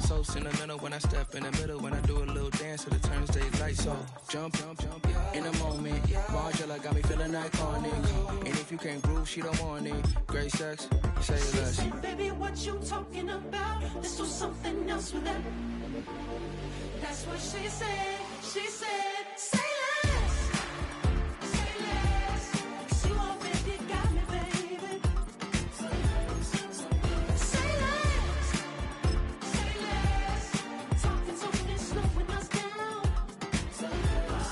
so sentimental when I step in the middle. When I do a little dance to the turns they light. So jump, yeah. In the moment. Margella got me feeling iconic. And if you can't groove, she don't want it. Great sex, say less. Baby, what you talking about? This was something else with that. That's what she said. She said, say less. Say less. 'Cause you already got me, baby. Say less. Say less. Talking's on and slowing us down. Say less.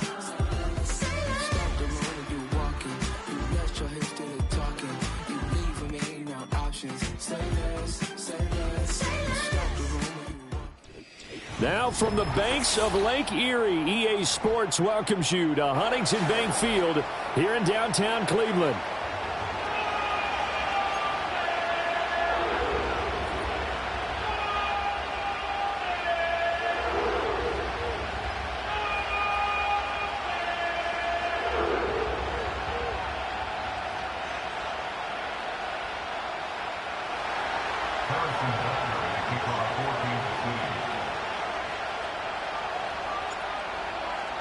Stop the road when you walking. You rest your hips till they talking. You leaving me no options. Say less, say less. Stop the road when you walking. Now from the banks of Lake Erie, EA Sports welcomes you to Huntington Bank Field here in downtown Cleveland.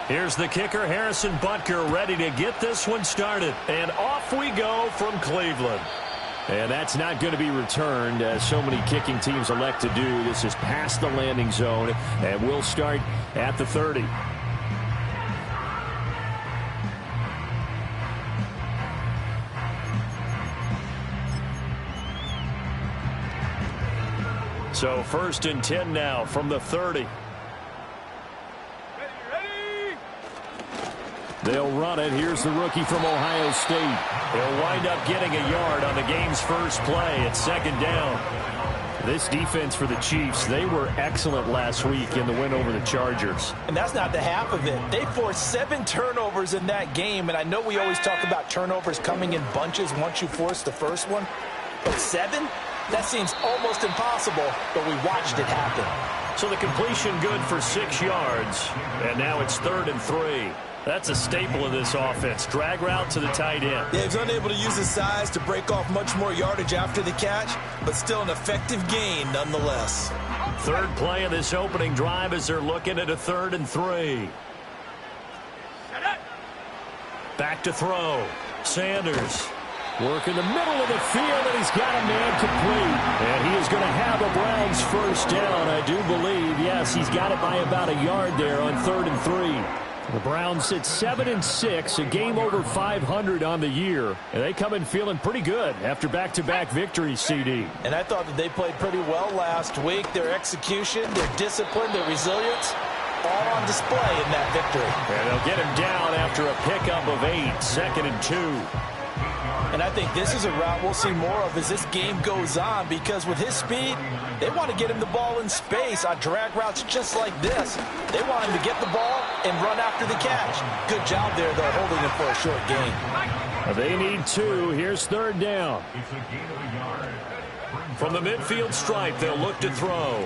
Here's the kicker, Harrison Butker, ready to get this one started. And off we go from Cleveland. And that's not going to be returned, as so many kicking teams elect to do. This is past the landing zone, and we'll start at the 30. So 1st and 10 now from the 30. They'll run it. Here's the rookie from Ohio State. He'll wind up getting a yard on the game's first play at 2nd down. This defense for the Chiefs, they were excellent last week in the win over the Chargers. And that's not the half of it. They forced 7 turnovers in that game, and I know we always talk about turnovers coming in bunches once you force the first one. But 7? That seems almost impossible, but we watched it happen. So the completion good for 6 yards, and now it's 3rd and 3. That's a staple of this offense. Drag route to the tight end. Yeah, he's unable to use his size to break off much more yardage after the catch, but still an effective gain nonetheless. 3rd play of this opening drive as they're looking at a 3rd and 3. Back to throw. Sanders. Work in the middle of the field, and he's got a man complete. And he is going to have a Browns first down, I do believe. Yes, he's got it by about a yard there on 3rd and 3. The Browns sit 7-6, a game over 500 on the year. And they come in feeling pretty good after back-to-back victories, CD. And I thought that they played pretty well last week. Their execution, their discipline, their resilience, all on display in that victory. And they'll get him down after a pickup of 8, 2nd and 2. And I think this is a route we'll see more of as this game goes on, because with his speed, they want to get him the ball in space on drag routes just like this. They want him to get the ball and run after the catch. Good job there, though, holding him for a short gain. They need 2. Here's 3rd down. From the midfield stripe, they'll look to throw.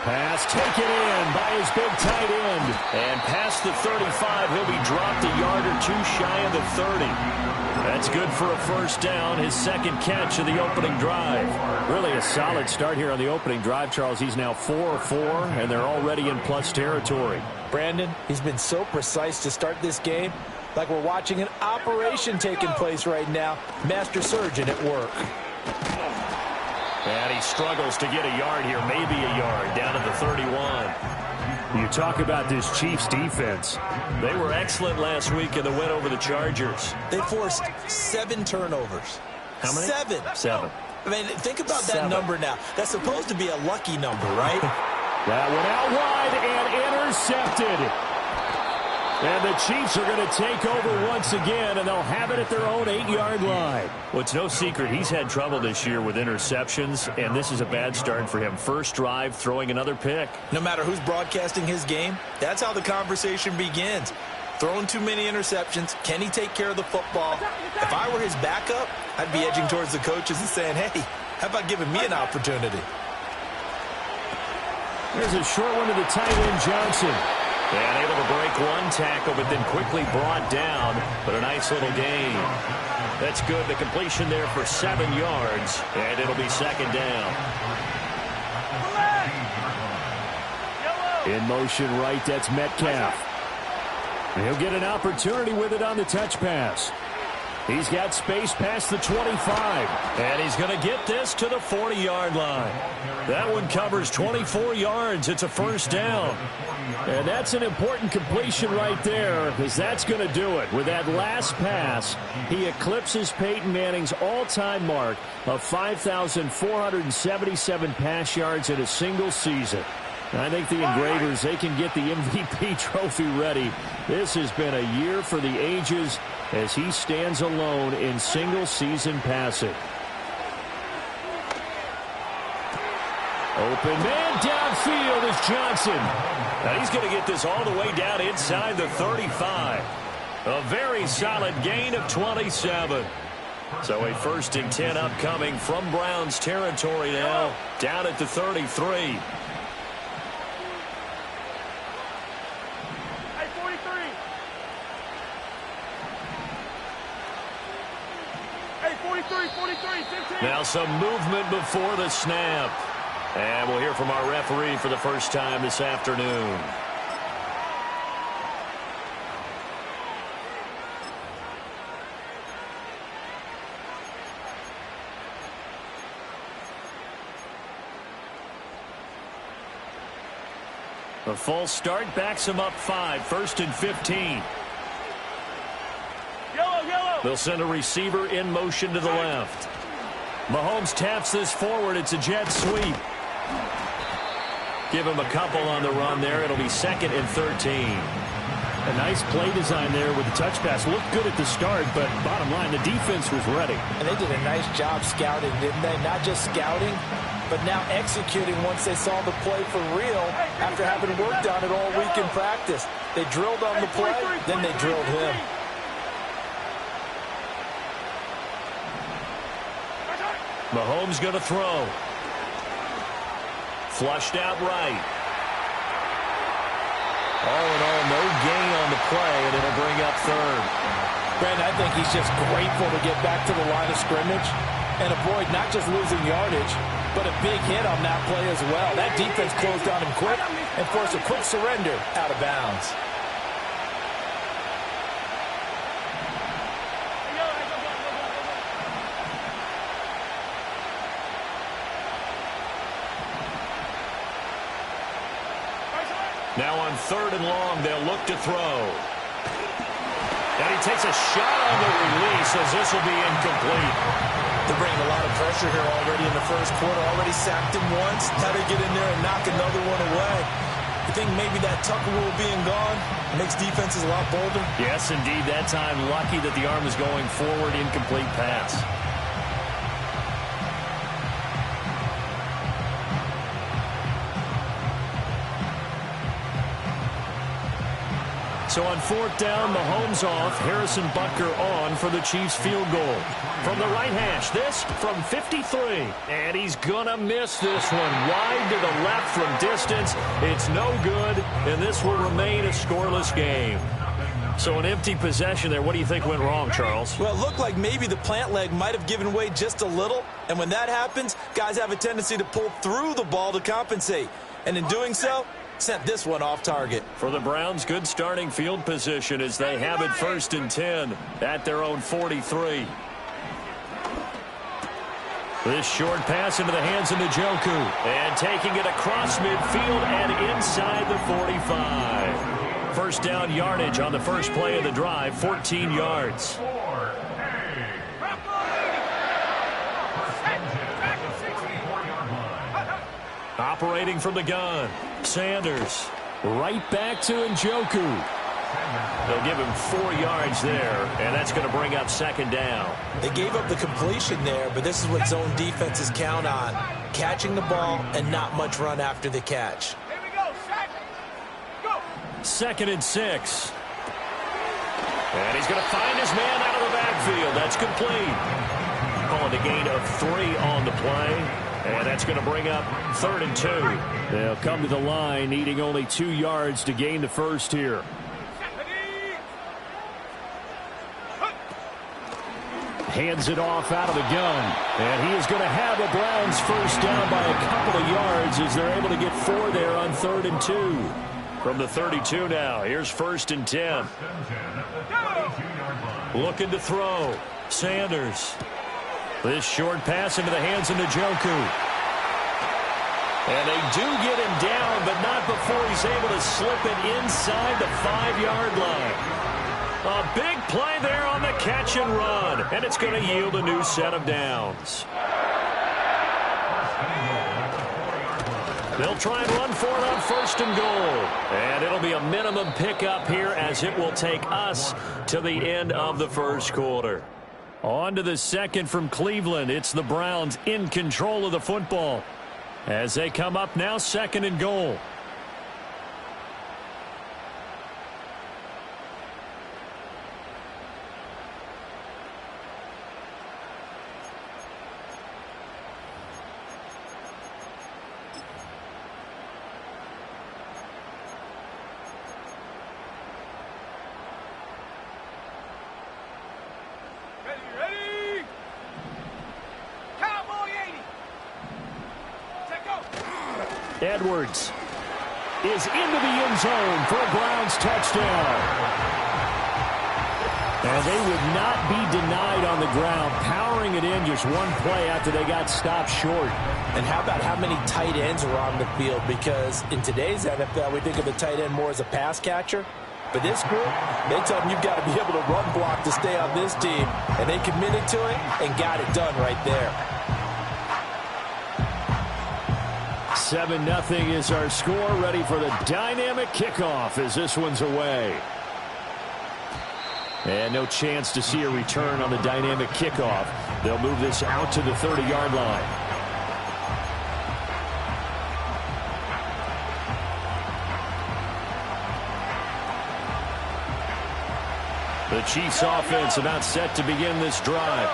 Pass taken in by his big tight end. And past the 35, he'll be dropped a yard or 2 shy of the 30. That's good for a first down, his 2nd catch of the opening drive. Really a solid start here on the opening drive, Charles. He's now 4 of 4, and they're already in plus territory. Brandon, he's been so precise to start this game, like we're watching an operation taking place right now. Master surgeon at work. And he struggles to get a yard here, maybe a yard, down to the 31. You talk about this Chiefs defense. They were excellent last week in the win over the Chargers. They forced 7 turnovers. How many? 7. 7. I mean, think about that number now. That's supposed to be a lucky number, right? That went out wide and intercepted. And the Chiefs are going to take over once again, and they'll have it at their own 8-yard line. Well, it's no secret he's had trouble this year with interceptions, and this is a bad start for him. First drive, throwing another pick. No matter who's broadcasting his game, that's how the conversation begins. Throwing too many interceptions. Can he take care of the football? If I were his backup, I'd be edging towards the coaches and saying, hey, how about giving me an opportunity? There's a short one to the tight end, Johnson. And able to break one tackle, but then quickly brought down. But a nice little gain. That's good. The completion there for 7 yards. And it'll be 2nd down. In motion right, that's Metcalf. He'll get an opportunity with it on the touch pass. He's got space past the 25. And he's going to get this to the 40-yard line. That one covers 24 yards. It's a first down. And that's an important completion right there, because that's going to do it. With that last pass, he eclipses Peyton Manning's all-time mark of 5,477 pass yards in a single season. I think the Engravers, they can get the MVP trophy ready. This has been a year for the ages as he stands alone in single-season passing. Open man downfield is Johnson. Now he's going to get this all the way down inside the 35. A very solid gain of 27. So a 1st and 10 upcoming from Browns territory now, down at the 33. Now some movement before the snap. And we'll hear from our referee for the first time this afternoon. A false start backs him up 5, 1st and 15. They'll send a receiver in motion to the left. Mahomes taps this forward. It's a jet sweep. Give him a couple on the run there. It'll be 2nd and 13. A nice play design there with the touch pass. Looked good at the start, but bottom line, the defense was ready. And they did a nice job scouting, didn't they? Not just scouting, but now executing once they saw the play for real after having worked on it all week in practice. They drilled on the play, then they drilled him. Mahomes going to throw. Flushed out right. All in all, no gain on the play, and it'll bring up 3rd. Brandon, I think he's just grateful to get back to the line of scrimmage and avoid not just losing yardage, but a big hit on that play as well. That defense closed on him quick and forced a quick surrender out of bounds. Now on 3rd and long, they'll look to throw. And he takes a shot on the release as this will be incomplete. They're bringing a lot of pressure here already in the first quarter. Already sacked him once. Had to get in there and knock another one away. You think maybe that Tucker rule being gone makes defenses a lot bolder? Yes, indeed. That time, lucky that the arm is going forward. Incomplete pass. So on 4th down, Mahomes off, Harrison Butker on for the Chiefs field goal. From the right hash, this from 53. And he's going to miss this one. Wide to the left from distance. It's no good, and this will remain a scoreless game. So an empty possession there. What do you think went wrong, Charles? Well, it looked like maybe the plant leg might have given way just a little. And when that happens, guys have a tendency to pull through the ball to compensate. And in doing so, sent this one off target. For the Browns, good starting field position as they have it 1st and 10 at their own 43. This short pass into the hands of Njoku. And taking it across midfield and inside the 45. First down yardage on the first play of the drive, 14 yards. Operating from the gun, Sanders. Right back to Njoku. They'll give him 4 yards there, and that's going to bring up 2nd down. They gave up the completion there, but this is what zone defenses count on. Catching the ball and not much run after the catch. 2nd and 6. And he's going to find his man out of the backfield. That's complete. Calling a gain of 3 on the play. And that's going to bring up 3rd and 2. They'll come to the line, needing only 2 yards to gain the first here. hands it off out of the gun. And he is going to have the Browns first down by a couple of yards as they're able to get 4 there on 3rd and 2. From the 32 now, here's 1st and 10. Looking to throw. Sanders. This short pass into the hands of Njoku. And they do get him down, but not before he's able to slip it inside the 5-yard line. A big play there on the catch and run, and it's going to yield a new set of downs. They'll try and run for it on 1st and goal. And it'll be a minimum pickup here as it will take us to the end of the 1st quarter. On to the 2nd from Cleveland. It's the Browns in control of the football as they come up now 2nd and goal. Edwards is into the end zone for a Browns touchdown. And they would not be denied on the ground, powering it in just one play after they got stopped short. And how about how many tight ends are on the field? Because in today's NFL, we think of the tight end more as a pass catcher. But this group, they tell them you've got to be able to run block to stay on this team. And they committed to it and got it done right there. 7-0 is our score. Ready for the dynamic kickoff as this one's away. And no chance to see a return on the dynamic kickoff. They'll move this out to the 30-yard line. The Chiefs offense about set to begin this drive.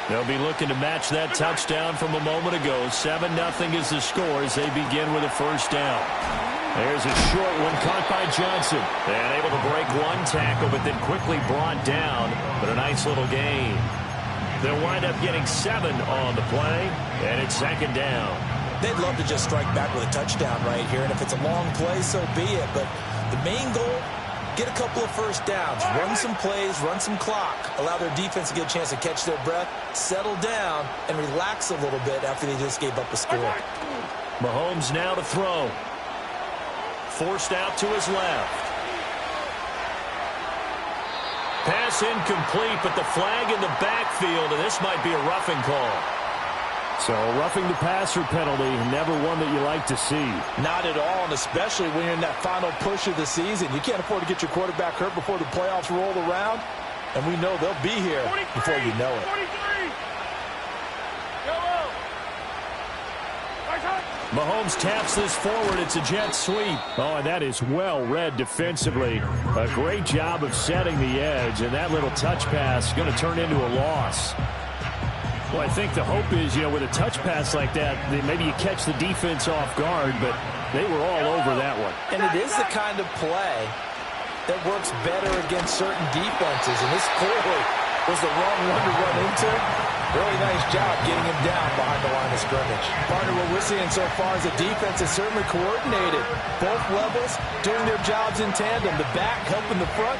They'll be looking to match that touchdown from a moment ago. 7-0 is the score as they begin with a 1st down. There's a short one caught by Johnson. And able to break one tackle, but then quickly brought down. But a nice little gain. They'll wind up getting 7 on the play, and it's 2nd down. They'd love to just strike back with a touchdown right here, and if it's a long play, so be it. But the main goal, get a couple of 1st downs, run some plays, run some clock, allow their defense to get a chance to catch their breath, settle down, and relax a little bit after they just gave up a score. Mahomes now to throw. Forced out to his left. Pass incomplete, but the flag in the backfield, and this might be a roughing call. So roughing the passer penalty, never one that you like to see. Not at all, and especially when you're in that final push of the season. You can't afford to get your quarterback hurt before the playoffs roll around, and we know they'll be here before you know it. Mahomes taps this forward. It's a jet sweep. Oh, and that is well read defensively. A great job of setting the edge, and that little touch pass is going to turn into a loss. Well, I think the hope is, with a touch pass like that, maybe you catch the defense off guard, but they were all over that one. And it is the kind of play that works better against certain defenses, and this clearly was the wrong one to run into. Really nice job getting him down behind the line of scrimmage. Partner, what we're seeing so far is the defense is certainly coordinated. Both levels doing their jobs in tandem. The back helping the front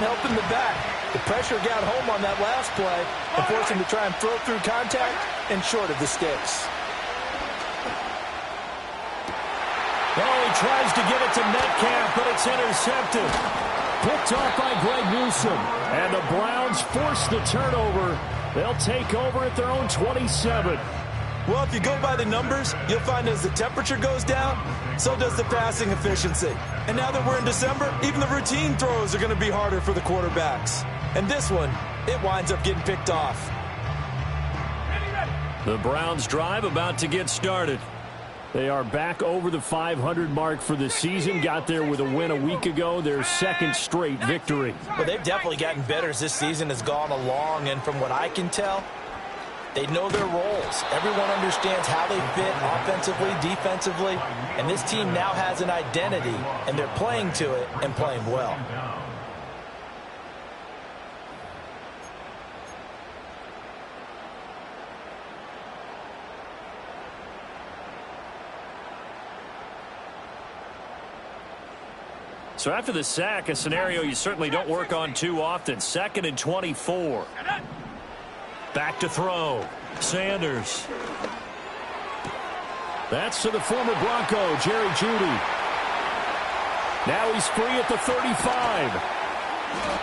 helping the back. The pressure got home on that last play and forced him to try and throw through contact and short of the sticks. Oh, he tries to get it to Metcalf, but it's intercepted. Picked off by Greg Newsome. And the Browns force the turnover. They'll take over at their own 27. Well, if you go by the numbers, you'll find as the temperature goes down, so does the passing efficiency. And now that we're in December, even the routine throws are going to be harder for the quarterbacks. And this one, it winds up getting picked off. The Browns drive about to get started. They are back over the 500 mark for the season. Got there with a win a week ago, their second straight victory. Well, they've definitely gotten better as this season has gone along, and from what I can tell, they know their roles. Everyone understands how they fit offensively, defensively, and this team now has an identity, and they're playing to it and playing well. So after the sack, a scenario you certainly don't work on too often. 2nd and 24. Back to throw. Sanders. That's to the former Bronco, Jerry Jeudy. Now he's free at the 35.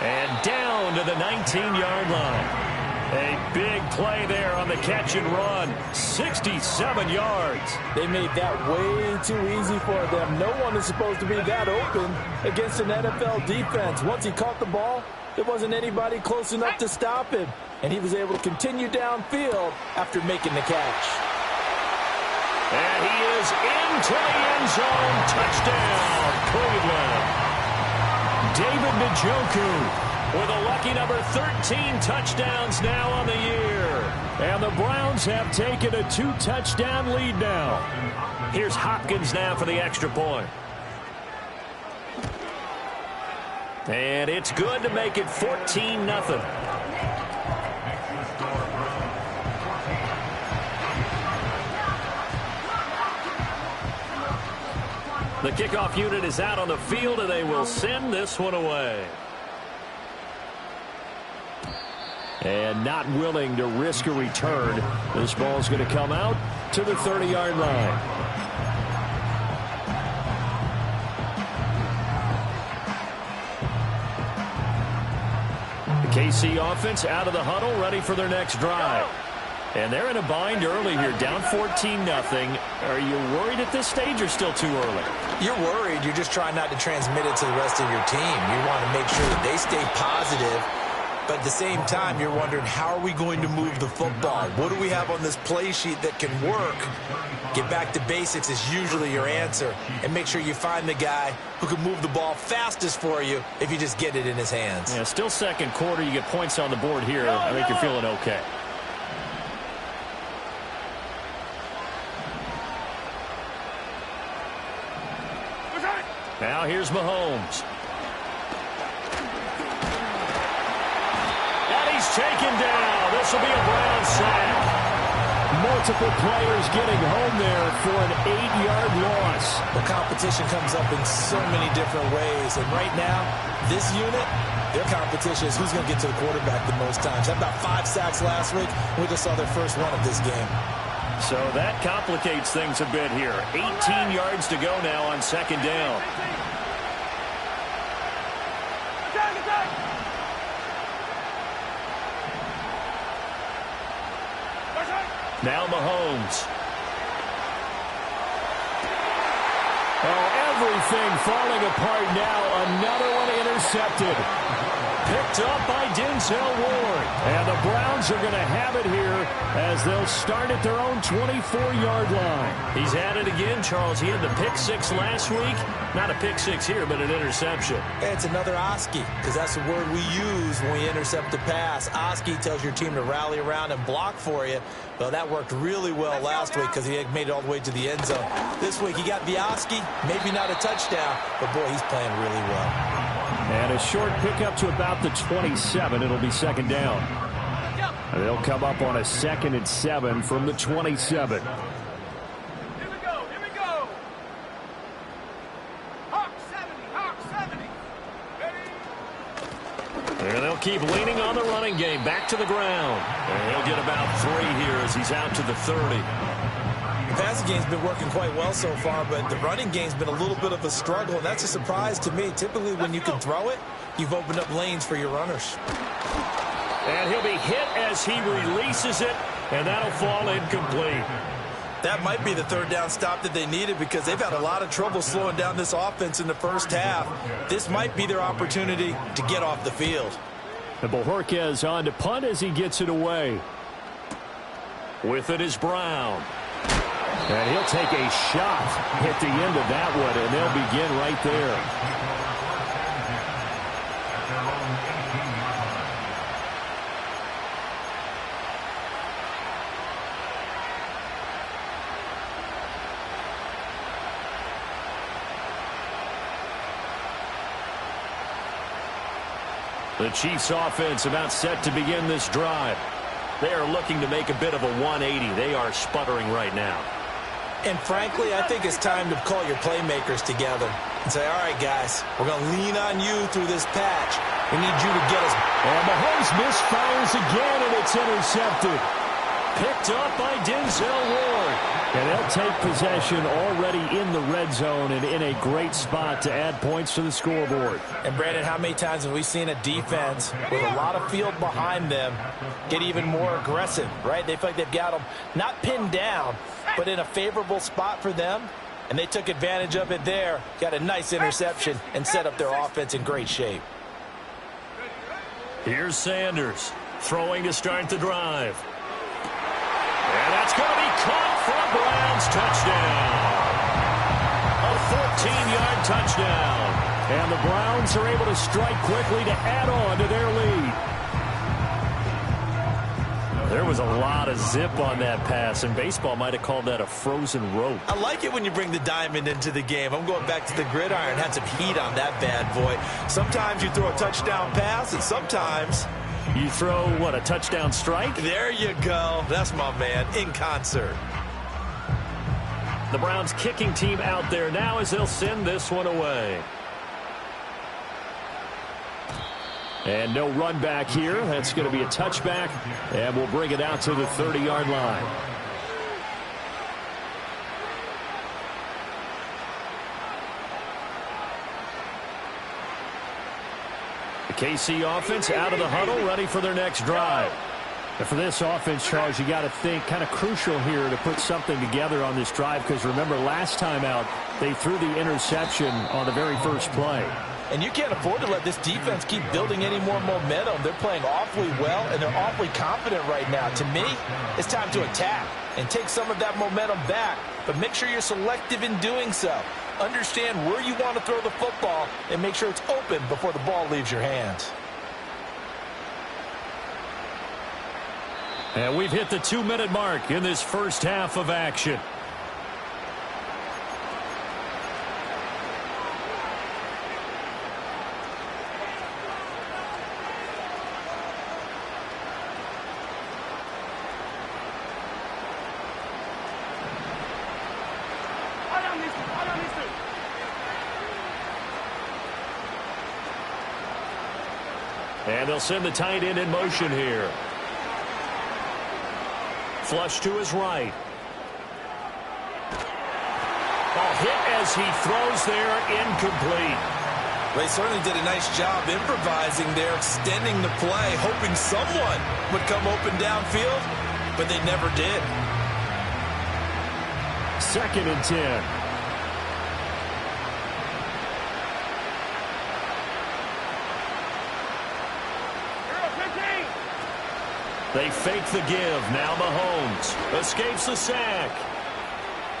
And down to the 19-yard line. A big play there on the catch and run. 67 yards. They made that way too easy for them. No one is supposed to be that open against an NFL defense. Once he caught the ball, there wasn't anybody close enough to stop him. And he was able to continue downfield after making the catch. And he is into the end zone. Touchdown, Cleveland. David Njoku with a lucky number 13 touchdowns now on the year. And the Browns have taken a 2-touchdown lead now. Here's Hopkins now for the extra point. And it's good to make it 14-0. The kickoff unit is out on the field, and they will send this one away. And not willing to risk a return. This ball's going to come out to the 30-yard line. The KC offense out of the huddle, ready for their next drive. And they're in a bind early here, down 14-0. Are you worried at this stage or still too early? You're worried. You're just trying not to transmit it to the rest of your team. You want to make sure that they stay positive. But at the same time, you're wondering, how are we going to move the football? What do we have on this play sheet that can work? Get back to basics is usually your answer. And make sure you find the guy who can move the ball fastest for you if you just get it in his hands. Yeah, still second quarter. You get points on the board here. I think you're feeling okay. Now here's Mahomes. And he's taken down. This will be a Brown sack. Multiple players getting home there for an 8-yard loss. The competition comes up in so many different ways. And right now, this unit, their competition is who's going to get to the quarterback the most times. Had about 5 sacks last week. We just saw their first one of this game. So that complicates things a bit here. 18 yards to go now on second down. Now Mahomes. Oh, everything falling apart now. Another one intercepted. Picked up by Denzel Ward. And the Browns are going to have it here as they'll start at their own 24-yard line. He's at it again, Charles. He had the pick six last week. Not a pick six here, but an interception. It's another Oski, because that's the word we use when we intercept a pass. Oski tells your team to rally around and block for you. Well, that worked really well last week because he had made it all the way to the end zone. This week he got the Oski, maybe not a touchdown, but boy, he's playing really well. And a short pickup to about the 27. It'll be second down. And they'll come up on a 2nd and 7 from the 27. Here we go. Hawk 70. Ready? And they'll keep leaning on the running game. Back to the ground. And he'll get about 3 here as he's out to the 30. The passing game's been working quite well so far, but the running game's been a little bit of a struggle, and that's a surprise to me. Typically, when you can throw it, you've opened up lanes for your runners. And he'll be hit as he releases it, and that'll fall incomplete. That might be the third down stop that they needed because they've had a lot of trouble slowing down this offense in the first half. This might be their opportunity to get off the field. And Bojorquez on to punt as he gets it away. With it is Brown. And he'll take a shot at the end of that one, and they'll begin right there. The Chiefs offense about set to begin this drive. They are looking to make a bit of a 180. They are sputtering right now. And frankly, I think it's time to call your playmakers together and say, all right, guys, we're going to lean on you through this patch. We need you to get us. And Mahomes misfires again, and it's intercepted. Picked up by Denzel Ward. And they'll take possession already in the red zone and in a great spot to add points to the scoreboard. And, Brandon, how many times have we seen a defense with a lot of field behind them get even more aggressive, right? They feel like they've got them not pinned down, but in a favorable spot for them, and they took advantage of it there, got a nice interception, and set up their offense in great shape. Here's Sanders throwing to start the drive. And that's going to be caught for a Browns touchdown. A 14-yard touchdown. And the Browns are able to strike quickly to add on to their lead. There was a lot of zip on that pass, and baseball might have called that a frozen rope. I like it when you bring the diamond into the game. I'm going back to the gridiron. Had some heat on that bad boy. Sometimes you throw a touchdown pass, and sometimes you throw, what, a touchdown strike? There you go. That's my man, in concert. The Browns kicking team out there now as they'll send this one away. And no run back here. That's going to be a touchback, and we'll bring it out to the 30-yard line. The KC offense out of the huddle, ready for their next drive. And for this offense, Charles, you got to think kind of crucial here to put something together on this drive, because remember last time out they threw the interception on the very first play. And you can't afford to let this defense keep building any more momentum. They're playing awfully well, and they're awfully confident right now. To me, it's time to attack and take some of that momentum back, but make sure you're selective in doing so. Understand where you want to throw the football and make sure it's open before the ball leaves your hands. And we've hit the 2-minute mark in this first half of action. And they'll send the tight end in motion here. Flush to his right. Ball hit as he throws there, incomplete. They certainly did a nice job improvising there, extending the play, hoping someone would come open downfield, but they never did. 2nd and 10. They fake the give. Now Mahomes escapes the sack.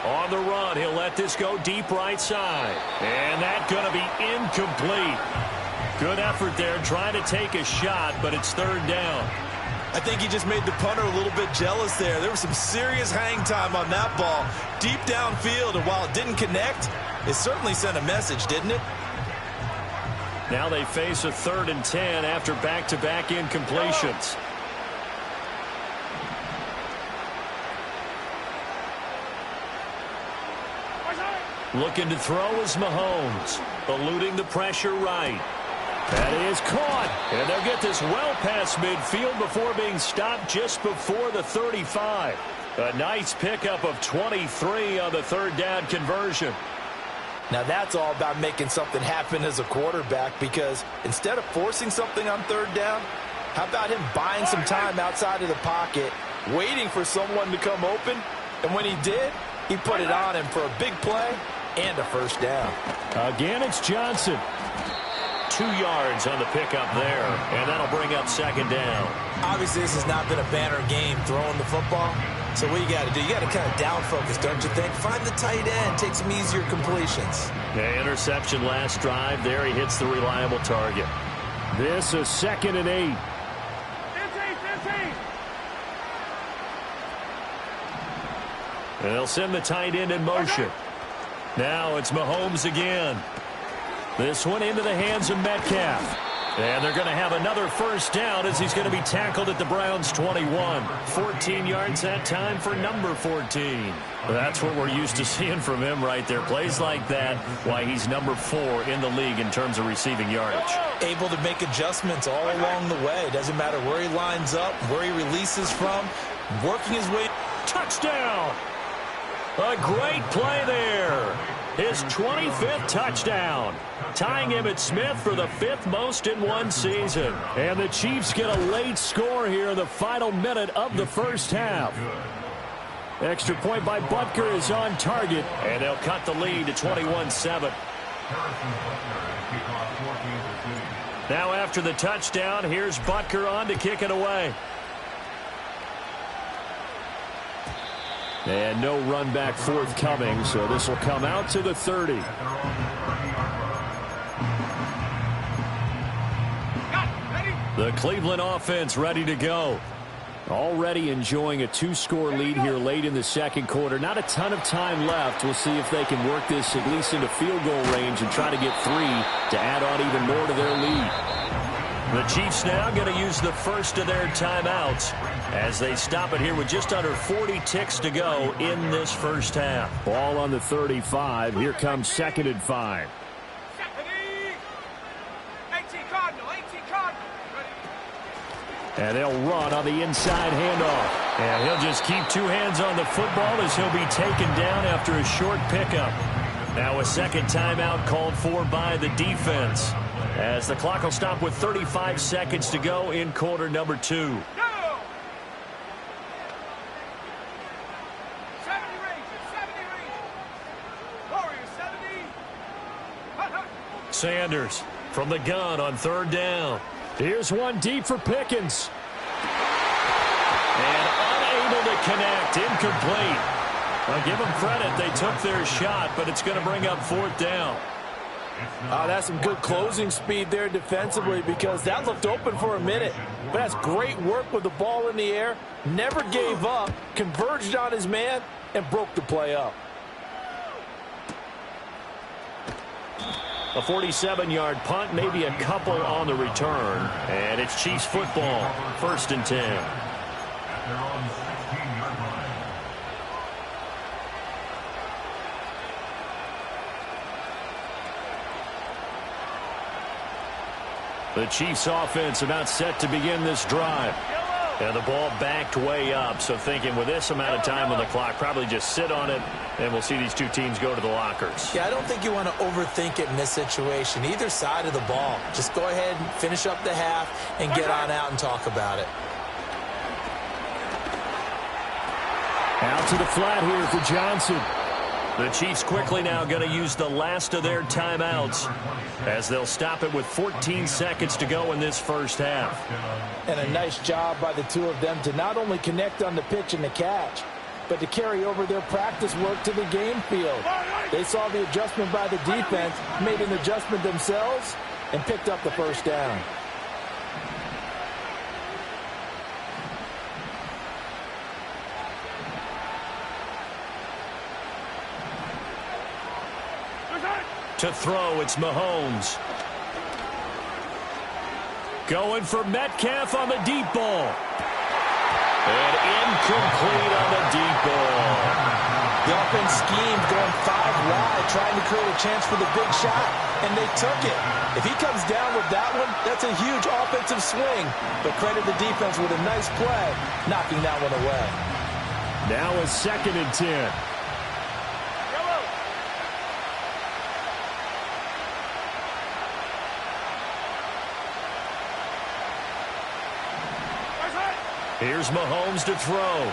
On the run, he'll let this go deep right side. And that's going to be incomplete. Good effort there trying to take a shot, but it's 3rd down. I think he just made the punter a little bit jealous there. There was some serious hang time on that ball deep downfield, and while it didn't connect, it certainly sent a message, didn't it? Now they face a 3rd and 10 after back-to-back incompletions. Looking to throw is Mahomes, eluding the pressure right. That is caught, and they'll get this well past midfield before being stopped just before the 35. A nice pickup of 23 on the 3rd down conversion. Now that's all about making something happen as a quarterback, because instead of forcing something on 3rd down, how about him buying some time outside of the pocket, waiting for someone to come open, and when he did, he put it on him for a big play and a 1st down. Again, it's Johnson. 2 yards on the pickup there, and that'll bring up 2nd down. Obviously, this has not been a banner game throwing the football. So what you got to do, you got to kind of down focus, don't you think? Find the tight end, take some easier completions. The interception last drive. There he hits the reliable target. This is 2nd and 8. 15. And they'll send the tight end in motion. Now it's Mahomes again. This one into the hands of Metcalf. And they're going to have another first down as he's going to be tackled at the Browns' 21. 14 yards that time for number 14. That's what we're used to seeing from him right there. Plays like that, why he's number 4 in the league in terms of receiving yardage. Able to make adjustments all along the way. Doesn't matter where he lines up, where he releases from, working his way. Touchdown! A great play there. His 25th touchdown, tying Emmitt Smith for the 5th most in one season. And the Chiefs get a late score here in the final minute of the first half. Extra point by Butker is on target, and they'll cut the lead to 21-7. Now after the touchdown, here's Butker on to kick it away. And no run back forthcoming, so this will come out to the 30. The Cleveland offense ready to go. Already enjoying a 2-score lead here late in the second quarter. Not a ton of time left. We'll see if they can work this at least into field goal range and try to get 3 to add on even more to their lead. The Chiefs now going to use the first of their timeouts as they stop it here with just under 40 ticks to go in this first half. Ball on the 35. Here comes 2nd and 5. 18 Cardinal. And they'll run on the inside handoff. And he'll just keep 2 hands on the football as he'll be taken down after a short pickup. Now a second timeout called for by the defense, as the clock will stop with 35 seconds to go in quarter number 2. 70 range. Warriors 70. Sanders from the gun on 3rd down. Here's one deep for Pickens. And unable to connect, incomplete. I'll give them credit. They took their shot, but it's going to bring up 4th down. That's some good closing speed there defensively, because that looked open for a minute. But that's great work with the ball in the air. Never gave up, converged on his man, and broke the play up. A 47-yard punt, maybe a couple on the return. And it's Chiefs football, 1st and 10. The Chiefs offense about set to begin this drive. And the ball backed way up, so thinking with this amount of time on the clock, probably just sit on it, and we'll see these 2 teams go to the lockers. Yeah, I don't think you want to overthink it in this situation. Either side of the ball. Just go ahead and finish up the half and get on out and talk about it. Out to the flat here for Johnson. The Chiefs quickly now going to use the last of their timeouts as they'll stop it with 14 seconds to go in this first half. And a nice job by the 2 of them to not only connect on the pitch and the catch, but to carry over their practice work to the game field. They saw the adjustment by the defense, made an adjustment themselves, and picked up the first down. To throw, it's Mahomes. Going for Metcalf on the deep ball. And incomplete on the deep ball. The offense schemed, going 5 wide, trying to create a chance for the big shot, and they took it. If he comes down with that one, that's a huge offensive swing. But credit the defense with a nice play, knocking that one away. Now a 2nd and 10. Here's Mahomes to throw.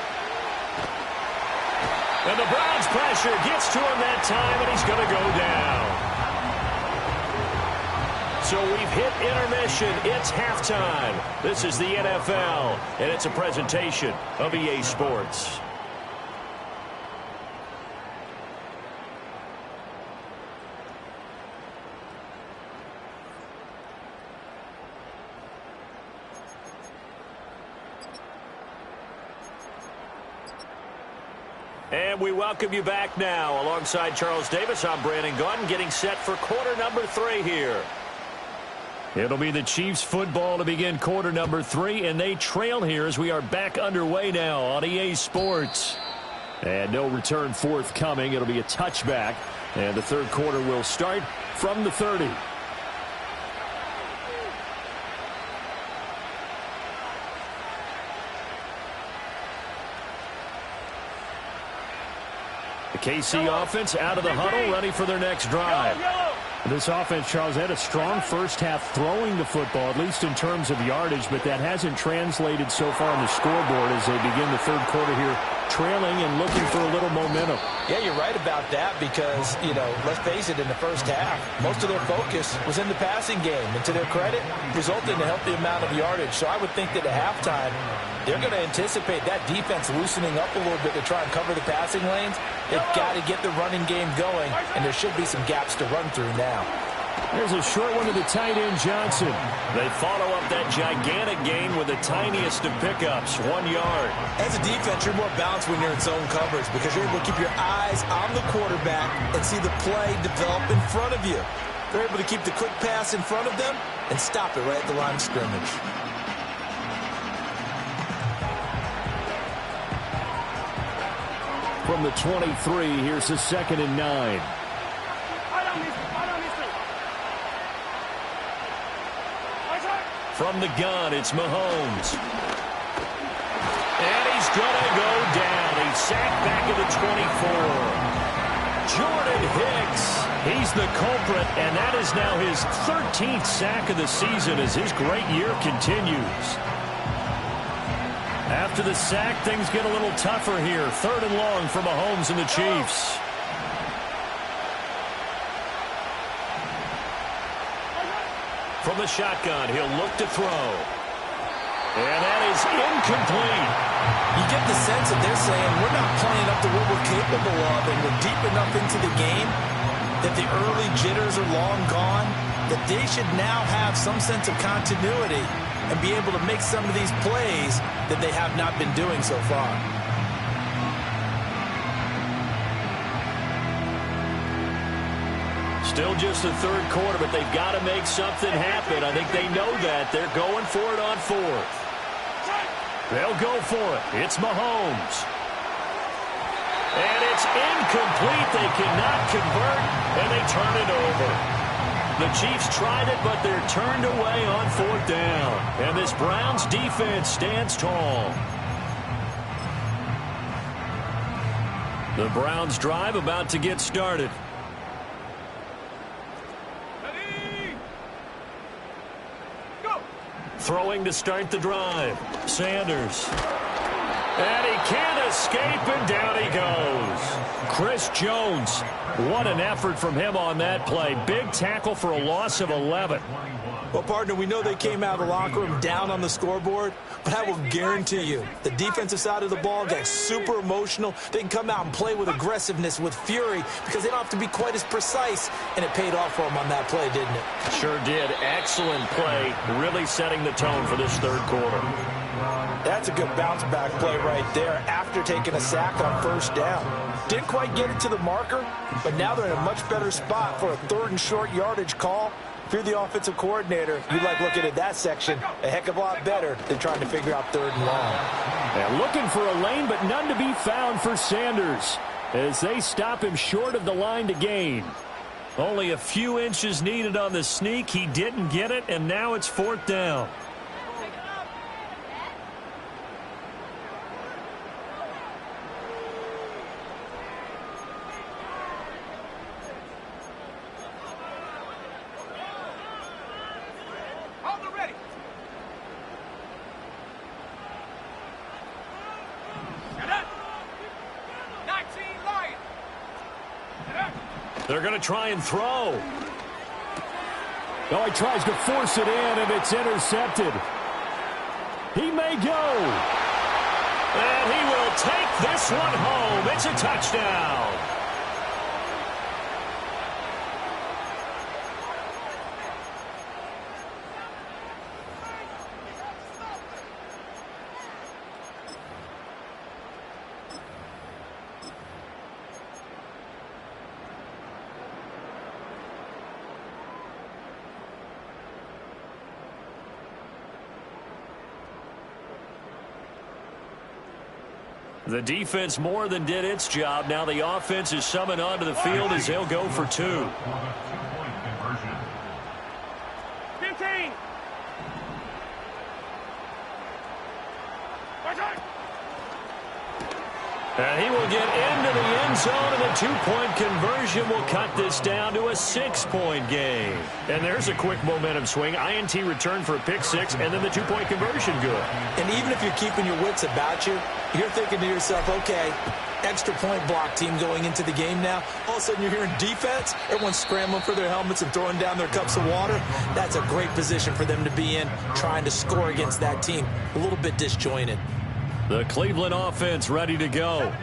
And the Browns pressure gets to him that time, and he's going to go down. So we've hit intermission. It's halftime. This is the NFL, and it's a presentation of EA Sports. And we welcome you back now. Alongside Charles Davis, I'm Brandon Gaudin, getting set for quarter number 3 here. It'll be the Chiefs football to begin quarter number 3, and they trail here as we are back underway now on EA Sports. And no return forthcoming. It'll be a touchback, and the third quarter will start from the 30. The KC offense out of the huddle, ready for their next drive. This offense, Charles, had a strong first half throwing the football, at least in terms of yardage, but that hasn't translated so far on the scoreboard as they begin the third quarter here, trailing and looking for a little momentum. Yeah, you're right about that because, let's face it, in the first half, most of their focus was in the passing game. And to their credit, resulted in a healthy amount of yardage. So I would think that at halftime, they're going to anticipate that defense loosening up a little bit to try and cover the passing lanes. They've got to get the running game going, and there should be some gaps to run through now. There's a short one to the tight end, Johnson. They follow up that gigantic gain with the tiniest of pickups, 1 yard. As a defense, you're more balanced when you're in zone coverage because you're able to keep your eyes on the quarterback and see the play develop in front of you. They're able to keep the quick pass in front of them and stop it right at the line of scrimmage. From the 23, here's the 2nd and 9. From the gun, it's Mahomes. And he's going to go down. He's sacked back at the 24. Jordan Hicks, he's the culprit, and that is now his 13th sack of the season as his great year continues. After the sack, things get a little tougher here. 3rd and long for Mahomes and the Chiefs. From the shotgun, he'll look to throw. And that is incomplete. You get the sense that they're saying we're not playing up to what we're capable of, and we're deep enough into the game that the early jitters are long gone, that they should now have some sense of continuity and be able to make some of these plays that they have not been doing so far. Still just the third quarter, but they've got to make something happen. I think they know that. They're going for it on 4th. They'll go for it. It's Mahomes. And it's incomplete. They cannot convert, and they turn it over. The Chiefs tried it, but they're turned away on 4th down. And this Browns defense stands tall. The Browns drive about to get started. Throwing to start the drive. Sanders. And he can't escape, and down he goes. Chris Jones. What an effort from him on that play. Big tackle for a loss of 11. Well, partner, we know they came out of the locker room down on the scoreboard, but I will guarantee you the defensive side of the ball got super emotional. They can come out and play with aggressiveness, with fury, because they don't have to be quite as precise, and it paid off for them on that play, didn't it? Sure did. Excellent play, really setting the tone for this third quarter. That's a good bounce-back play right there after taking a sack on 1st down. Didn't quite get it to the marker, but now they're in a much better spot for a 3rd and short yardage call. If you're the offensive coordinator, you like looking at that section a heck of a lot better than trying to figure out 3rd and long. And looking for a lane, but none to be found for Sanders as they stop him short of the line to gain. Only a few inches needed on the sneak. He didn't get it, and now it's 4th down. They're going to try and throw. Oh, he tries to force it in, and it's intercepted. He may go. And he will take this one home. It's a touchdown. The defense more than did its job. Now the offense is summoned onto the field as they'll go for 2. 15. And he will get into the end zone, and the 2-point conversion will cut this down to a 6-point game. And there's a quick momentum swing. INT return for a pick 6, and then the 2-point conversion good. And even if you're keeping your wits about you, you're thinking to yourself, okay, extra point block team going into the game now. All of a sudden you're hearing defense. Everyone's scrambling for their helmets and throwing down their cups of water. That's a great position for them to be in, trying to score against that team. A little bit disjointed. The Cleveland offense ready to go.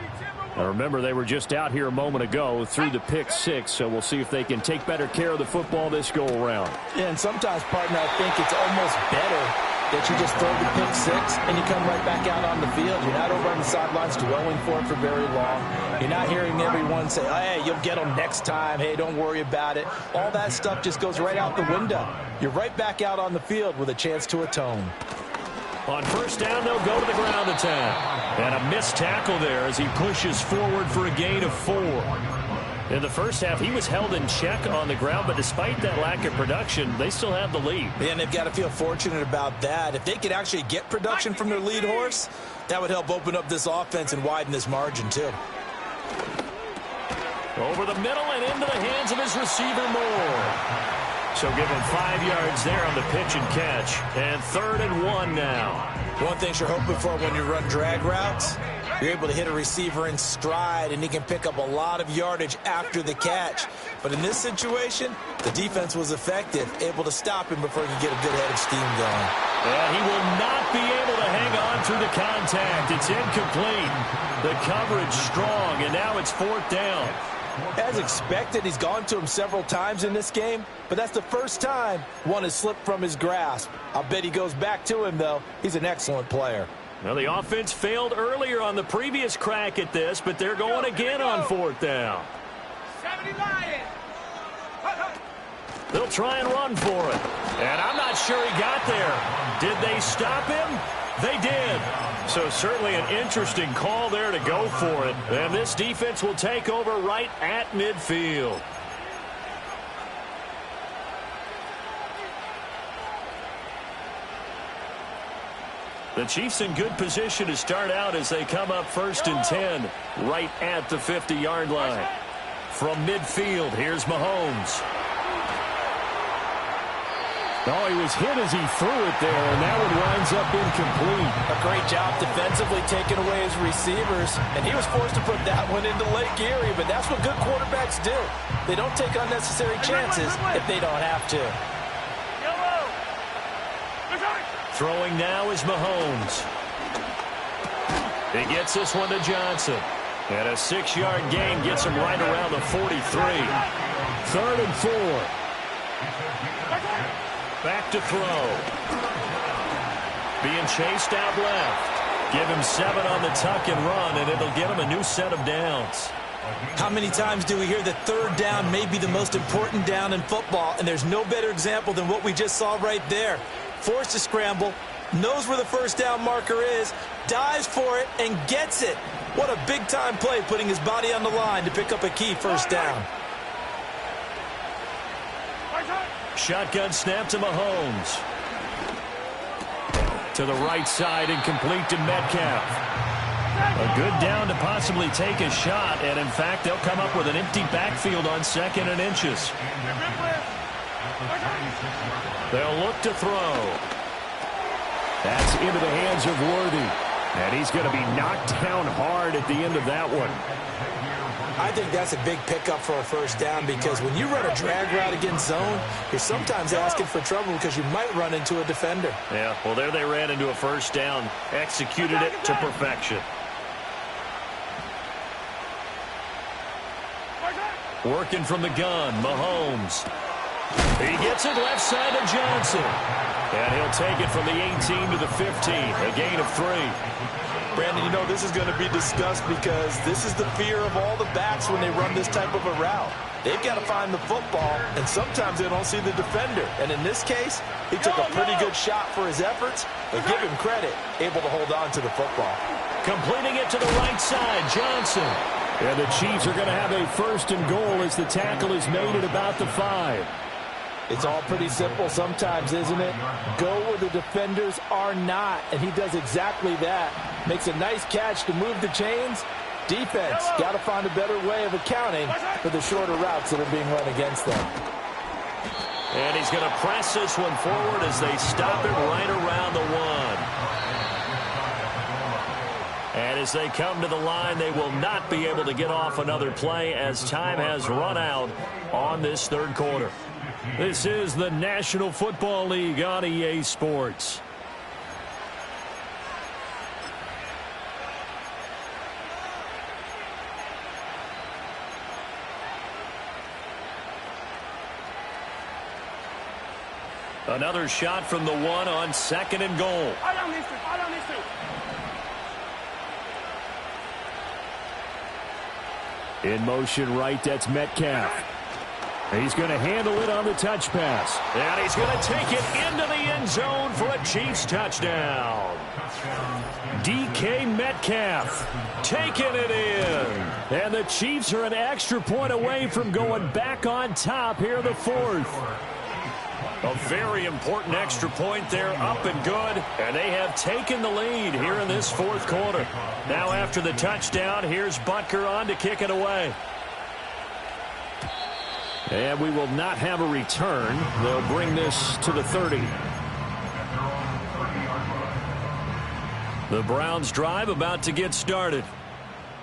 Now remember, they were just out here a moment ago through the pick 6, so we'll see if they can take better care of the football this go-around. Yeah, and sometimes, partner, I think it's almost better that you just throw the pick 6 and you come right back out on the field. You're not over on the sidelines dwelling for it for very long. You're not hearing everyone say, hey, you'll get them next time. Hey, don't worry about it. All that stuff just goes right out the window. You're right back out on the field with a chance to atone. On first down, they'll go to the ground attack. And a missed tackle there as he pushes forward for a gain of 4. In the first half, he was held in check on the ground, but despite that lack of production, they still have the lead. And they've got to feel fortunate about that. If they could actually get production from their lead horse, that would help open up this offense and widen this margin, too. Over the middle and into the hands of his receiver, Moore. So give him 5 yards there on the pitch and catch. And 3rd and 1 now. One thing you're hoping for when you run drag routes, you're able to hit a receiver in stride, and he can pick up a lot of yardage after the catch. But in this situation, the defense was effective, able to stop him before he could get a good head of steam going. And he will not be able to hang on through the contact. It's incomplete. The coverage strong, and now it's 4th down. As expected, he's gone to him several times in this game, but that's the first time one has slipped from his grasp. I'll bet he goes back to him, though. He's an excellent player. Now, the offense failed earlier on the previous crack at this, but they're going again on 4th down. 70 Lions. They'll try and run for it. And I'm not sure he got there. Did they stop him? They did. So certainly an interesting call there to go for it. And this defense will take over right at midfield. The Chiefs in good position to start out as they come up 1st and 10 right at the 50-yard line. From midfield, here's Mahomes. Oh, he was hit as he threw it there, and that one winds up incomplete. A great job defensively taking away his receivers, and he was forced to put that one into Lake Erie, but that's what good quarterbacks do. They don't take unnecessary chances if they don't have to. Throwing now is Mahomes. He gets this one to Johnson. And a 6-yard gain gets him right around the 43. 3rd and 4. Back to throw. Being chased out left. Give him 7 on the tuck and run, and it'll get him a new set of downs. How many times do we hear that 3rd down may be the most important down in football, and there's no better example than what we just saw right there. Forced to scramble, knows where the 1st down marker is, dives for it, and gets it. What a big-time play, putting his body on the line to pick up a key 1st down. Shotgun snap to Mahomes. To the right side and complete to Metcalf. A good down to possibly take a shot, and in fact, they'll come up with an empty backfield on 2nd and inches. They'll look to throw. That's into the hands of Worthy, and he's going to be knocked down hard at the end of that one. I think that's a big pickup for a 1st down, because when you run a drag route against zone, you're sometimes asking for trouble because you might run into a defender. Yeah, well, there they ran into a 1st down, executed it to perfection. Working from the gun, Mahomes. He gets it left side to Johnson. And he'll take it from the 18 to the 15, a gain of 3. Brandon, you know, this is going to be discussed because this is the fear of all the backs when they run this type of a route. They've got to find the football, and sometimes they don't see the defender. And in this case, he took a pretty good shot for his efforts, but give him credit, able to hold on to the football. Completing it to the right side, Johnson. And the Chiefs are going to have a 1st and goal as the tackle is made at about the 5. It's all pretty simple sometimes, isn't it? Go where the defenders are not, and he does exactly that. Makes a nice catch to move the chains. Defense got to find a better way of accounting for the shorter routes that are being run against them. And he's going to press this one forward as they stop it right around the 1. And as they come to the line, they will not be able to get off another play as time has run out on this 3rd quarter. This is the National Football League on EA Sports. Another shot from the 1 on 2nd and goal. In motion right, that's Metcalf. He's going to handle it on the touch pass. And he's going to take it into the end zone for a Chiefs touchdown. DK Metcalf taking it in. And the Chiefs are an extra point away from going back on top here in the 4th. A very important extra point there, up and good. And they have taken the lead here in this 4th quarter. Now after the touchdown, here's Butker on to kick it away. And we will not have a return. They'll bring this to the 30. The Browns drive about to get started.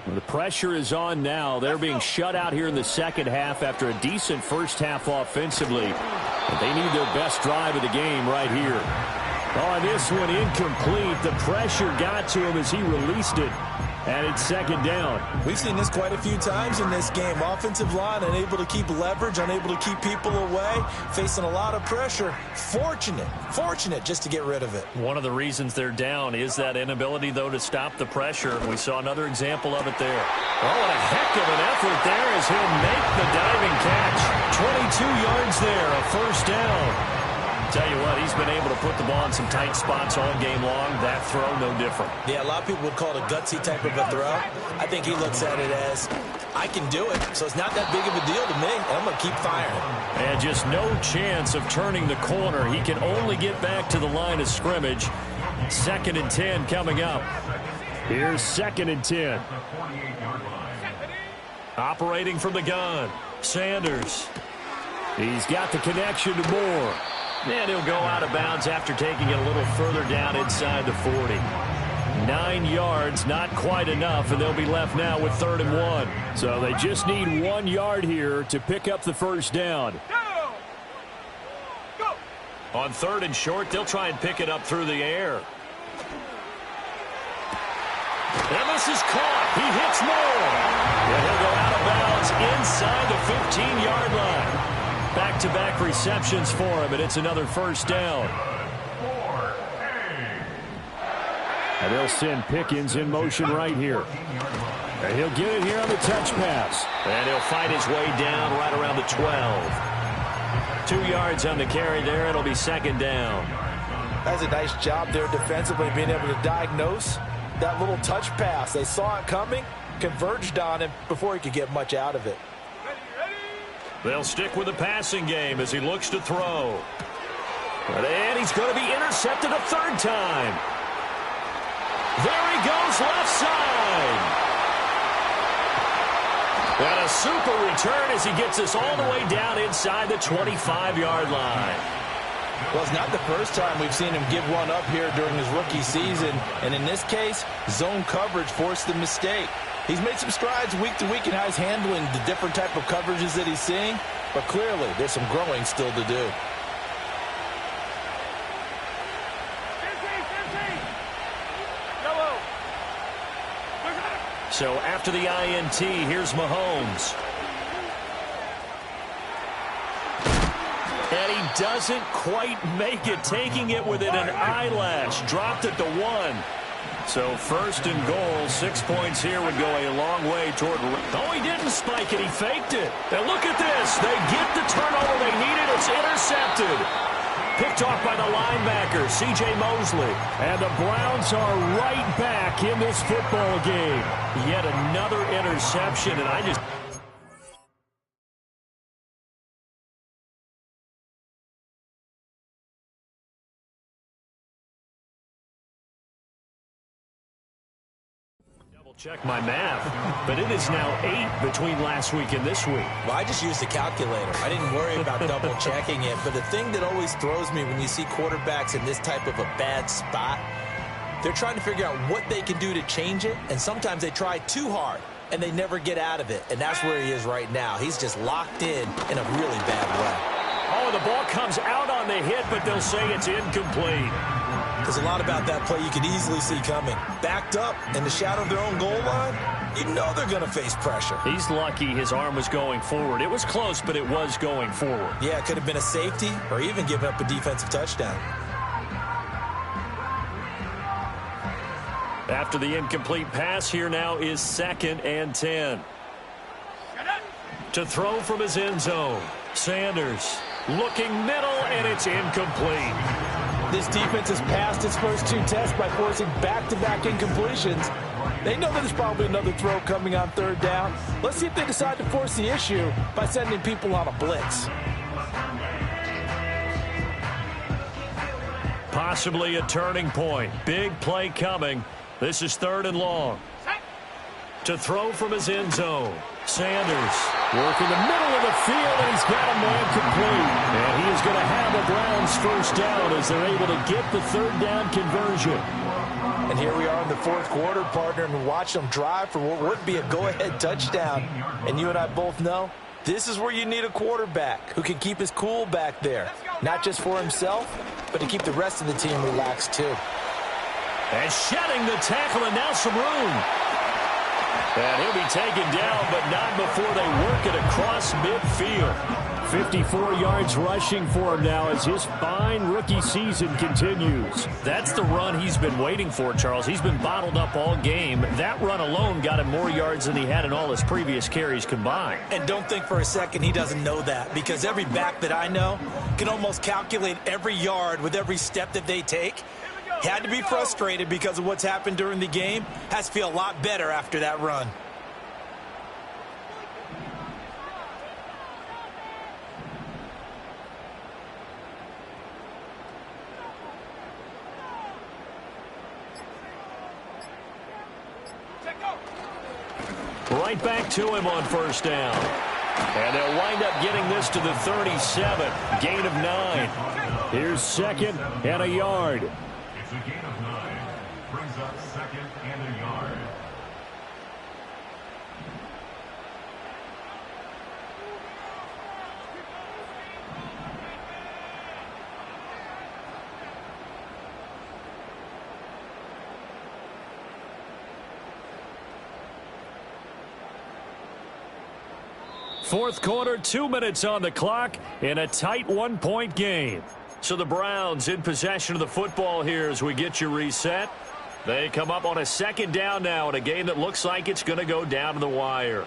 The pressure is on now. They're being shut out here in the 2nd half after a decent first half offensively. But they need their best drive of the game right here. On this one, incomplete. The pressure got to him as he released it. And it's 2nd down. We've seen this quite a few times in this game. Offensive line unable to keep leverage, unable to keep people away, facing a lot of pressure. Fortunate just to get rid of it. One of the reasons they're down is that inability, though, to stop the pressure. We saw another example of it there. Oh, and a heck of an effort there as he'll make the diving catch. 22 yards there, a 1st down. Tell you what, he's been able to put the ball in some tight spots all game long. That throw, no different. Yeah, a lot of people would call it a gutsy type of a throw. I think he looks at it as, I can do it, so it's not that big of a deal to me. I'm going to keep firing. And just no chance of turning the corner. He can only get back to the line of scrimmage. 2nd and 10 coming up. Here's 2nd and 10. Operating from the gun, Sanders. He's got the connection to Moore. And he'll go out of bounds after taking it a little further down inside the 40. 9 yards, not quite enough, and they'll be left now with 3rd and 1. So they just need 1 yard here to pick up the 1st down. Go. On 3rd and short, they'll try and pick it up through the air. And this is caught. He hits Moore. And he'll go out of bounds inside the 15-yard line. Back-to-back receptions for him, and it's another 1st down. And they'll send Pickens in motion right here. And he'll get it here on the touch pass. And he'll fight his way down right around the 12. 2 yards on the carry there. It'll be 2nd down. That's a nice job there defensively, being able to diagnose that little touch pass. They saw it coming, converged on him before he could get much out of it. They'll stick with the passing game as he looks to throw. And he's going to be intercepted a 3rd time. There he goes, left side. And a super return as he gets us all the way down inside the 25-yard line. Well, it's not the first time we've seen him give one up here during his rookie season. And in this case, zone coverage forced the mistake. He's made some strides week to week in how he's handling the different type of coverages that he's seeing. But clearly, there's some growing still to do. So after the INT, here's Mahomes. And he doesn't quite make it, taking it within an eyelash. Dropped it to 1. So 1st and goal, 6 points here would go a long way toward... Oh, he didn't spike it. He faked it. And look at this. They get the turnover they needed. It's intercepted. Picked off by the linebacker, C.J. Mosley. And the Browns are right back in this football game. Yet another interception, and I just... Check my math, but it is now 8 between last week and this week. Well, I just used a calculator. I didn't worry about double checking it, but the thing that always throws me when you see quarterbacks in this type of a bad spot, they're trying to figure out what they can do to change it, and sometimes they try too hard, and they never get out of it, and that's where he is right now. He's just locked in a really bad way. Oh, the ball comes out on the hit, but they'll say it's incomplete. There's a lot about that play you can easily see coming. Backed up in the shadow of their own goal line, you know they're going to face pressure. He's lucky his arm was going forward. It was close, but it was going forward. Yeah, it could have been a safety or even given up a defensive touchdown. After the incomplete pass, here now is 2nd and 10. To throw from his end zone, Sanders looking middle, and it's incomplete. This defense has passed its first 2 tests by forcing back-to-back incompletions. They know that there's probably another throw coming on 3rd down. Let's see if they decide to force the issue by sending people on a blitz. Possibly a turning point. Big play coming. This is 3rd and long. To throw from his end zone, Sanders working the middle of the field, and he's got a man complete. And he is going to have the Browns first down as they're able to get the 3rd down conversion. And here we are in the 4th quarter, partner, and watch them drive for what would be a go-ahead touchdown. And you and I both know this is where you need a quarterback who can keep his cool back there. Not just for himself, but to keep the rest of the team relaxed too. And shedding the tackle, and now some room. And he'll be taken down, but not before they work it across midfield. 54 yards rushing for him now as his fine rookie season continues. That's the run he's been waiting for, Charles. He's been bottled up all game. That run alone got him more yards than he had in all his previous carries combined. And don't think for a second he doesn't know that, because every back that I know can almost calculate every yard with every step that they take. Had to be frustrated because of what's happened during the game. Has to feel a lot better after that run. Right back to him on 1st down. And they'll wind up getting this to the 37. Gain of 9. Here's 2nd and a yard. It's a gain of 9. Brings up 2nd and a yard. Fourth quarter, 2 minutes on the clock in a tight 1-point game. So the Browns in possession of the football here as we get you reset. They come up on a 2nd down now in a game that looks like it's going to go down to the wire.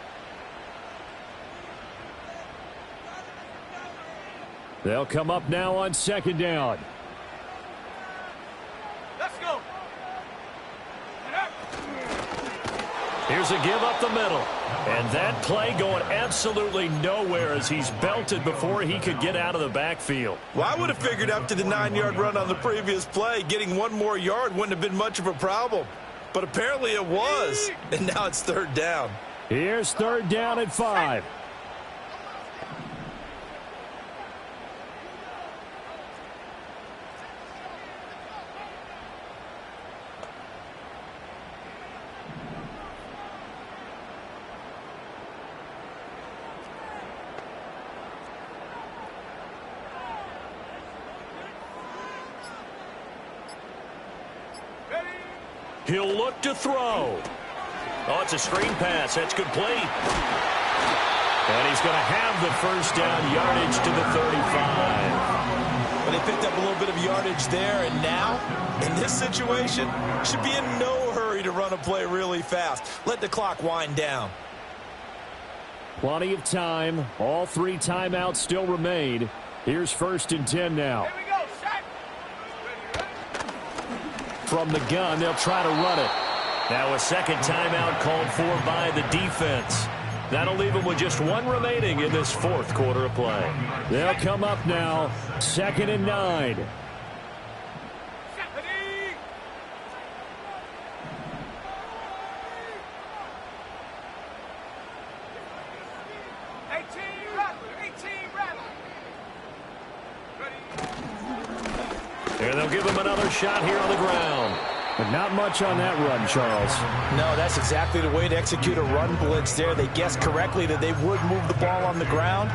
They'll come up now on 2nd down. Let's go. Here's a give up the middle. And that play going absolutely nowhere as he's belted before he could get out of the backfield. Well, I would have figured after the 9-yard run on the previous play, getting 1 more yard wouldn't have been much of a problem. But apparently it was. And now it's 3rd down. Here's 3rd down at 5. He'll look to throw. Oh, it's a screen pass. That's complete. And he's going to have the 1st down, yardage to the 35. But they picked up a little bit of yardage there, and now, in this situation, should be in no hurry to run a play really fast. Let the clock wind down. Plenty of time. All 3 timeouts still remain. Here's 1st and 10 now. Here we go. Shot. from the gun. They'll try to run it. Now a second timeout called for by the defense. That'll leave them with just one remaining in this fourth quarter of play. They'll come up now, 2nd and 9. And they'll give him another shot here on the ground. But not much on that run, Charles. No, that's exactly the way to execute a run blitz there. They guessed correctly that they would move the ball on the ground,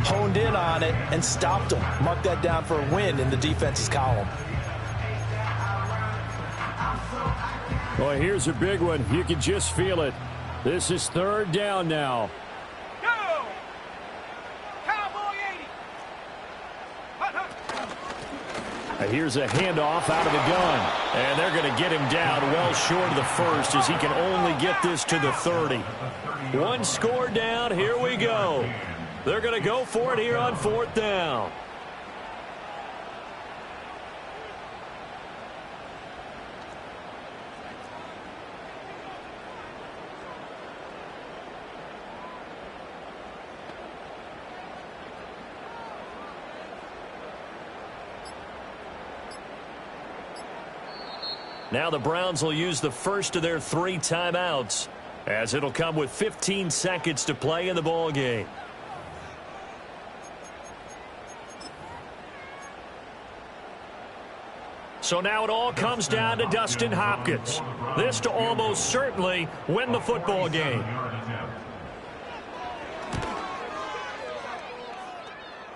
honed in on it, and stopped them. Mark that down for a win in the defense's column. Boy, here's a big one. You can just feel it. This is 3rd down now. Here's a handoff out of the gun. And they're going to get him down well short of the first as he can only get this to the 30. One score down. Here we go. They're going to go for it here on 4th down. Now the Browns will use the first of their 3 timeouts, as it'll come with 15 seconds to play in the ball game. So now it all comes down to Dustin Hopkins. This to almost certainly win the football game.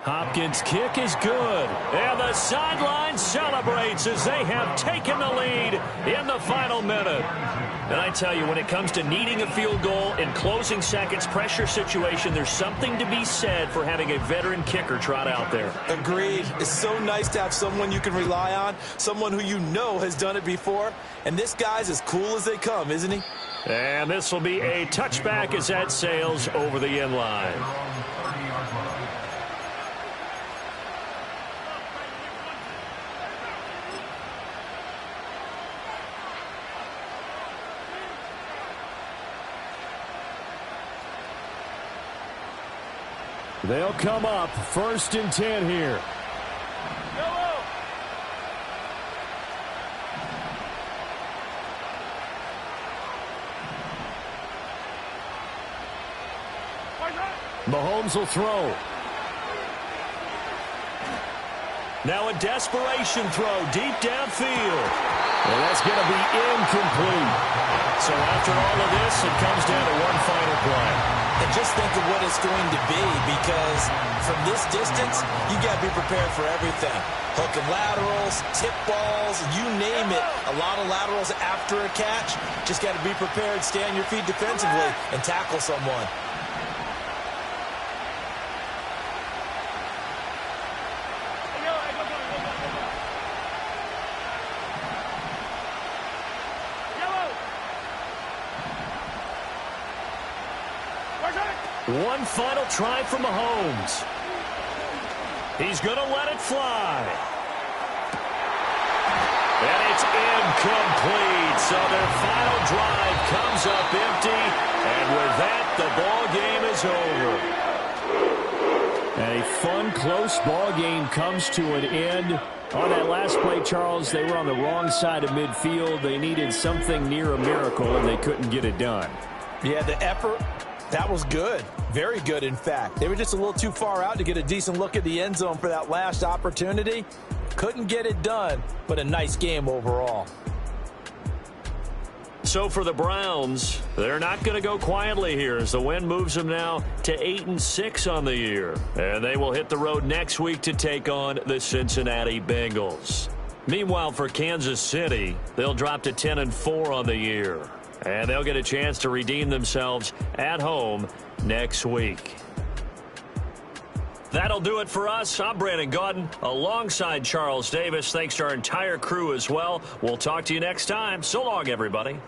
Hopkins' kick is good. And the sideline celebrates as they have taken the lead in the final minute. And I tell you, when it comes to needing a field goal in closing seconds, pressure situation, there's something to be said for having a veteran kicker trot out there. Agreed. It's so nice to have someone you can rely on, someone who you know has done it before. And this guy's as cool as they come, isn't he? And this will be a touchback as that sails over the end line. They'll come up 1st and 10 here. Mahomes will throw. Now a desperation throw deep downfield. And that's going to be incomplete. So after all of this, it comes down to one final play. And just think of what it's going to be, because from this distance, you got to be prepared for everything. Hook and laterals, tip balls, you name it. A lot of laterals after a catch. Just got to be prepared, stay on your feet defensively, and tackle someone. One final try from Mahomes. He's going to let it fly. And it's incomplete. So their final drive comes up empty. And with that, the ball game is over. And a fun, close ball game comes to an end. On that last play, Charles, they were on the wrong side of midfield. They needed something near a miracle, and they couldn't get it done. Yeah, the effort, that was good. Very good, in fact. They were just a little too far out to get a decent look at the end zone for that last opportunity. Couldn't get it done, but a nice game overall. So for the Browns, they're not going to go quietly here as the win moves them now to 8-6 on the year. And they will hit the road next week to take on the Cincinnati Bengals. Meanwhile, for Kansas City, they'll drop to 10-4 on the year. And they'll get a chance to redeem themselves at home next week. That'll do it for us. I'm Brandon Gaudin alongside Charles Davis. Thanks to our entire crew as well. We'll talk to you next time. So long, everybody.